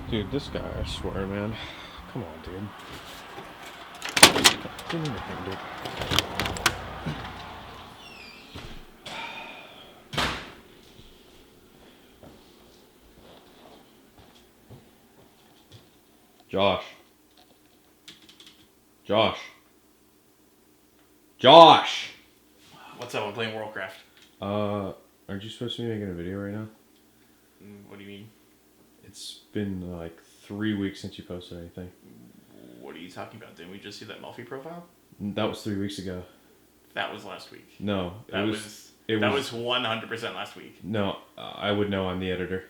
Dude, this guy, I swear, man. Come on, dude. Do anything, dude. Josh. Josh. Josh! What's up? I'm playing Warcraft. Aren't you supposed to be making a video right now? What do you mean? It's been like 3 weeks since you posted anything. What are you talking about? Didn't we just see that Melfi profile? That was 3 weeks ago. That was last week. No, That was 100% last week. No, I would know. I'm the editor.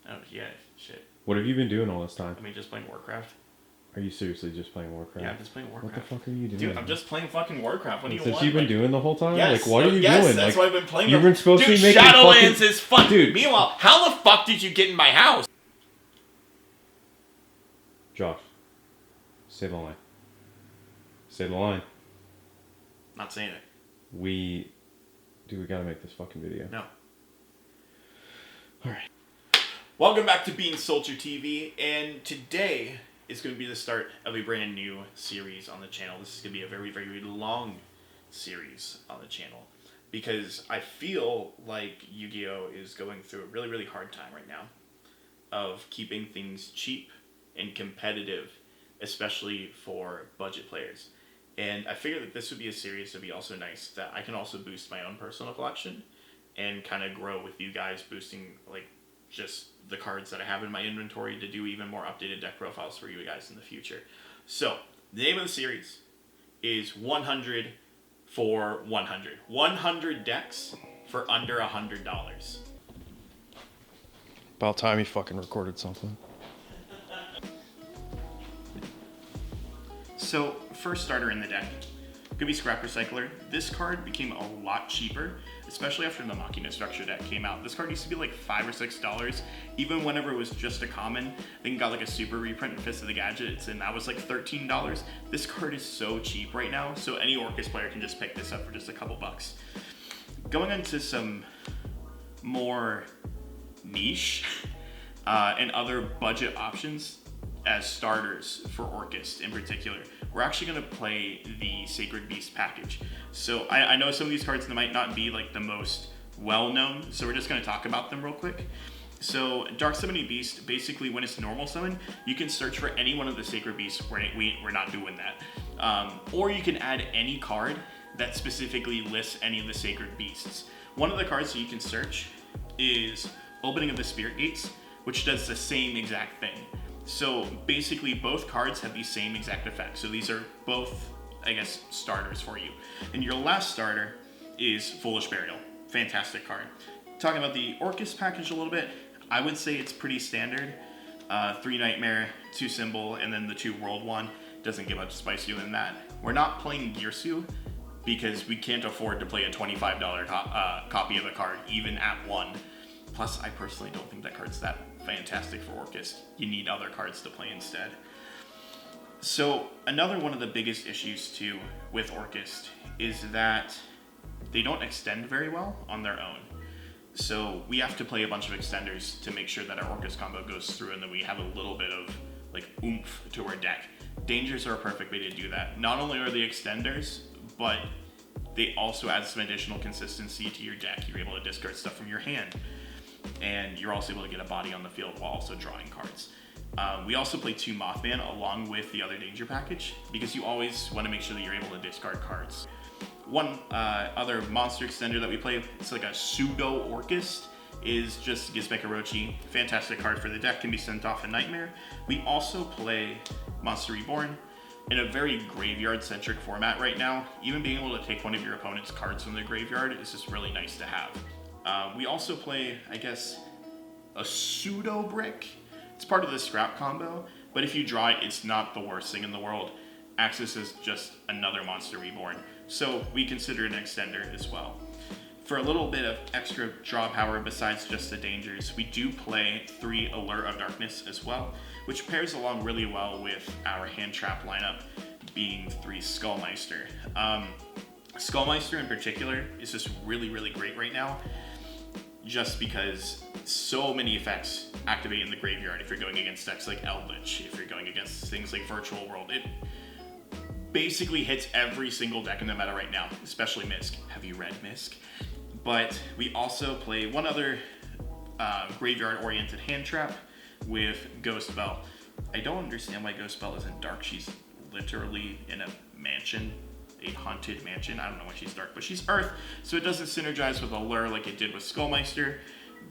Oh yeah, shit. What have you been doing all this time? I mean, just playing Warcraft. Are you seriously just playing Warcraft? Yeah, I'm just playing Warcraft. What the fuck are you doing? Dude, I'm just playing fucking Warcraft. What do you want? Since you've been doing the whole time? Yes, like, what are you yes, doing? That's like, why I've been playing. You've been supposed to be making Shadowlands fucking... is fun. Dude. Meanwhile, how the fuck did you get in my house? Josh, say the line. Say the line. Not saying it. We gotta make this fucking video. No. Alright. Welcome back to Being Soldier TV, and today is going to be the start of a brand new series on the channel. This is going to be a very, very long series on the channel, because I feel like Yu-Gi-Oh! Is going through a really, really hard time right now of keeping things cheap and competitive, especially for budget players. And I figured that this would be a series that would be also nice, that I can also boost my own personal collection and kind of grow with you guys, boosting like just the cards that I have in my inventory to do even more updated deck profiles for you guys in the future. So the name of the series is 100 for 100. 100 decks for under $100. About time you fucking recorded something. So, first starter in the deck, could be Scrap Recycler. This card became a lot cheaper, especially after the Machina Structure deck came out. This card used to be like $5 or $6, even whenever it was just a common. Then got like a super reprint in Fist of the Gadgets, and that was like $13. This card is so cheap right now, so any Orcust player can just pick this up for just a couple bucks. Going into some more niche and other budget options as starters for Orcust in particular, we're actually going to play the Sacred Beast package. So I know some of these cards might not be like the most well-known, so we're just going to talk about them real quick. So Dark Summoning Beast, basically when it's normal summon, you can search for any one of the Sacred Beasts. We're not doing that. Or you can add any card that specifically lists any of the Sacred Beasts. One of the cards that you can search is Opening of the Spirit Gates, which does the same exact thing. So basically both cards have the same exact effect. So these are both, I guess, starters for you. And your last starter is Foolish Burial. Fantastic card. Talking about the Orcust package a little bit, I would say it's pretty standard. 3 Nightmare, 2 Symbol, and then the 2 World one. Doesn't get much spicier than that. We're not playing Girsu because we can't afford to play a $25 copy of a card, even at 1. Plus, I personally don't think that card's that fantastic for Orcust. You need other cards to play instead. So another one of the biggest issues too with Orcust is that they don't extend very well on their own. So we have to play a bunch of extenders to make sure that our Orcust combo goes through and that we have a little bit of like oomph to our deck. Dangers are a perfect way to do that. Not only are they extenders, but they also add some additional consistency to your deck. You're able to discard stuff from your hand, and you're also able to get a body on the field while also drawing cards. We also play 2 Mothman along with the other Danger package, because you always want to make sure that you're able to discard cards. One other monster extender that we play, it's like a pseudo Orcust, is just Gizmek Orochi. Fantastic card for the deck, can be sent off in Nightmare. We also play Monster Reborn in a very graveyard-centric format right now. Even being able to take one of your opponent's cards from the graveyard is just really nice to have. We also play, I guess, a pseudo brick. It's part of the scrap combo, but if you draw it, it's not the worst thing in the world. Axis is just another Monster Reborn, so we consider it an extender as well. For a little bit of extra draw power besides just the dangers, we do play 3 Allure of Darkness as well, which pairs along really well with our hand trap lineup, being 3 Skullmeister. Skullmeister in particular is just really, really great right now, just because so many effects activate in the graveyard if you're going against decks like Eldritch, if you're going against things like Virtual World. It basically hits every single deck in the meta right now, especially Misk. Have you read Misk? But we also play one other graveyard-oriented hand trap with Ghost Bell. I don't understand why Ghost Bell isn't dark. She's literally in a mansion, a haunted mansion. I don't know why she's dark, but she's Earth, so it doesn't synergize with Allure like it did with Skullmeister.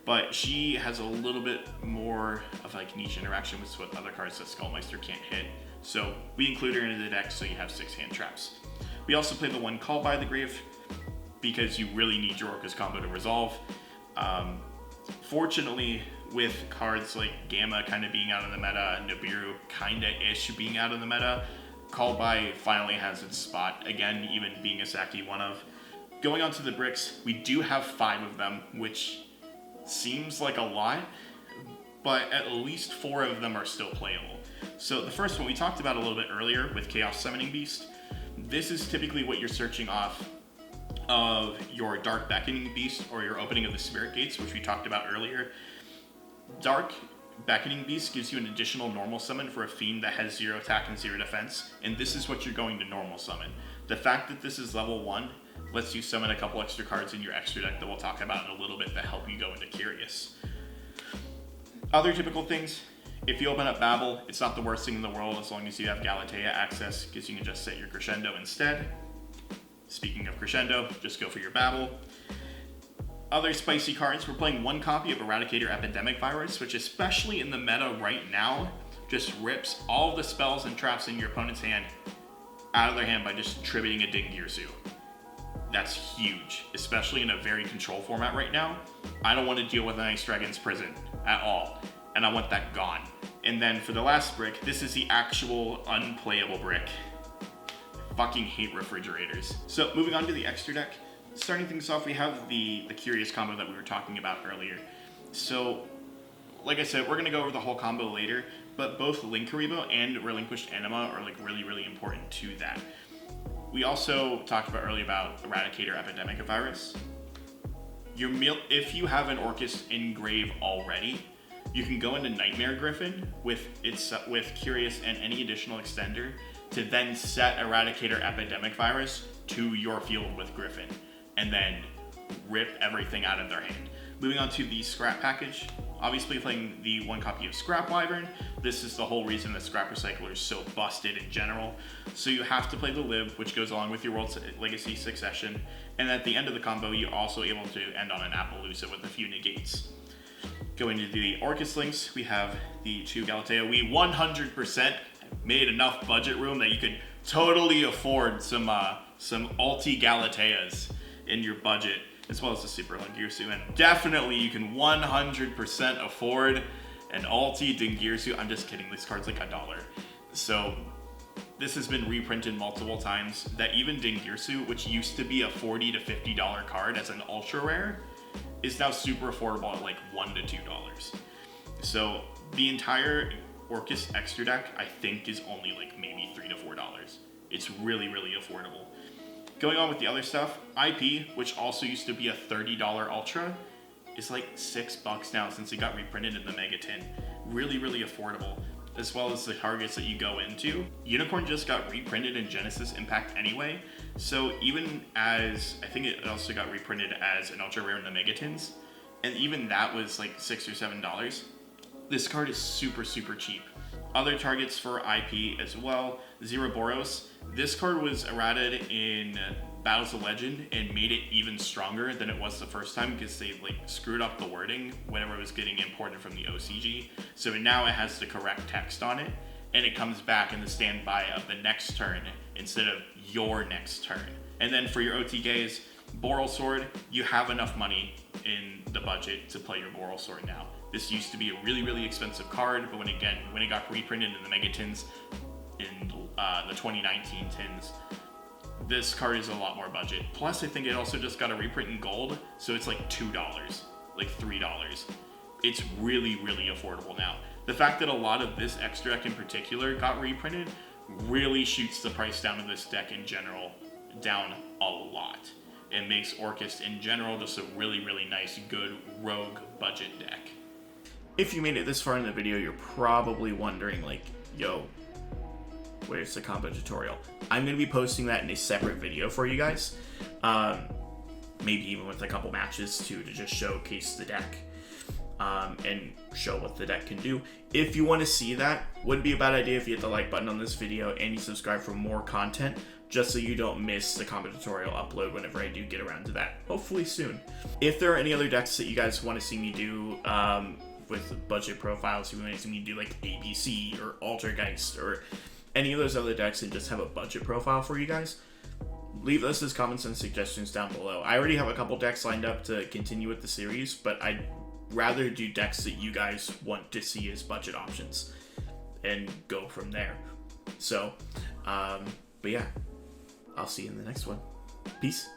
But she has a little bit more of like niche interaction with what other cards that Skullmeister can't hit. So we include her into the deck so you have 6 hand traps. We also play the one Call by the Grave because you really need your Orcust combo to resolve. Fortunately, with cards like Gamma kind of being out of the meta, Nibiru kinda-ish being out of the meta, Call by finally has its spot, again, even being a Saki one of. Going on to the bricks, we do have 5 of them, which seems like a lot, but at least 4 of them are still playable. So the first one we talked about a little bit earlier with Chaos Summoning Beast. This is typically what you're searching off of your Dark Beckoning Beast or your Opening of the Spirit Gates, which we talked about earlier. Dark Beckoning Beast gives you an additional normal summon for a fiend that has 0 attack and 0 defense, and this is what you're going to normal summon. The fact that this is level 1 lets you summon a couple extra cards in your extra deck that we'll talk about in a little bit that help you go into Curious. Other typical things, if you open up Babel, it's not the worst thing in the world as long as you have Galatea access, because you can just set your Crescendo instead. Speaking of Crescendo, just go for your Babel. Other spicy cards, we're playing 1 copy of Eradicator Epidemic Virus, which especially in the meta right now, just rips all of the spells and traps in your opponent's hand out of their hand by just tributing a Dingirsu. That's huge, especially in a very control format right now. I don't want to deal with an Ice Dragon's Prison at all, and I want that gone. And then for the last brick, this is the actual unplayable brick. I fucking hate refrigerators. So moving on to the extra deck, starting things off, we have the Curious combo that we were talking about earlier. So, like I said, we're going to go over the whole combo later, but both Linkuriboh and Relinquished Anima are like really important to that. We also talked about earlier about Eradicator Epidemic Virus. If you have an Orcust in grave already, you can go into Nightmare Griffin with Curious and any additional extender to then set Eradicator Epidemic Virus to your field with Griffin, and then rip everything out of their hand. Moving on to the Scrap package, obviously playing the 1 copy of Scrap Wyvern. This is the whole reason that Scrap Recycler is so busted in general. So you have to play the Live, which goes along with your World's Legacy Succession, and at the end of the combo, you're also able to end on an Appaloosa with a few negates. Going to the Orcust links, we have the 2 Galatea. We 100% made enough budget room that you could totally afford some ulti Galateas in your budget, as well as the Super Dingirsu, and definitely you can 100% afford an ulti Dingirsu. I'm just kidding, this card's like $1. So this has been reprinted multiple times, that even Dingirsu, which used to be a $40 to $50 card as an ultra rare, is now super affordable at like $1 to $2. So the entire Orcust extra deck, I think, is only like maybe $3 to $4. It's really affordable. Going on with the other stuff, IP, which also used to be a $30 Ultra, is like $6 now since it got reprinted in the Mega Tin. Really affordable, as well as the targets that you go into. Unicorn just got reprinted in Genesis Impact anyway, so even as, I think it also got reprinted as an Ultra Rare in the Mega Tins, and even that was like $6 or $7. This card is super cheap. Other targets for IP as well, Zeroboros. This card was errated in Battles of Legend and made it even stronger than it was the first time because they like screwed up the wording whenever it was getting imported from the OCG. So now it has the correct text on it, and it comes back in the standby of the next turn instead of your next turn. And then for your OTKs, Boral Sword, you have enough money in the budget to play your Boral Sword now. This used to be a really expensive card, but when it got reprinted in the Mega Tins in the 2019 tins, this card is a lot more budget. Plus, I think it also just got a reprint in gold, so it's like $2, like $3. It's really affordable now. The fact that a lot of this extra deck in particular got reprinted really shoots the price down of this deck in general down a lot. it makes Orcust in general just a really, really nice, good rogue budget deck. If you made it this far in the video, you're probably wondering, like, yo, where's the combo tutorial? I'm going to be posting that in a separate video for you guys. Maybe even with a couple matches too, to just showcase the deck and show what the deck can do. If you want to see that, wouldn't be a bad idea if you hit the like button on this video and you subscribe for more content, just so you don't miss the combo tutorial upload whenever I do get around to that, hopefully soon. If there are any other decks that you guys want to see me do with budget profiles, if you want to see me do like ABC or Altergeist or any of those other decks and just have a budget profile for you guys, leave those as comments and suggestions down below. I already have a couple decks lined up to continue with the series, but I'd rather do decks that you guys want to see as budget options and go from there. So, but yeah, I'll see you in the next one. Peace.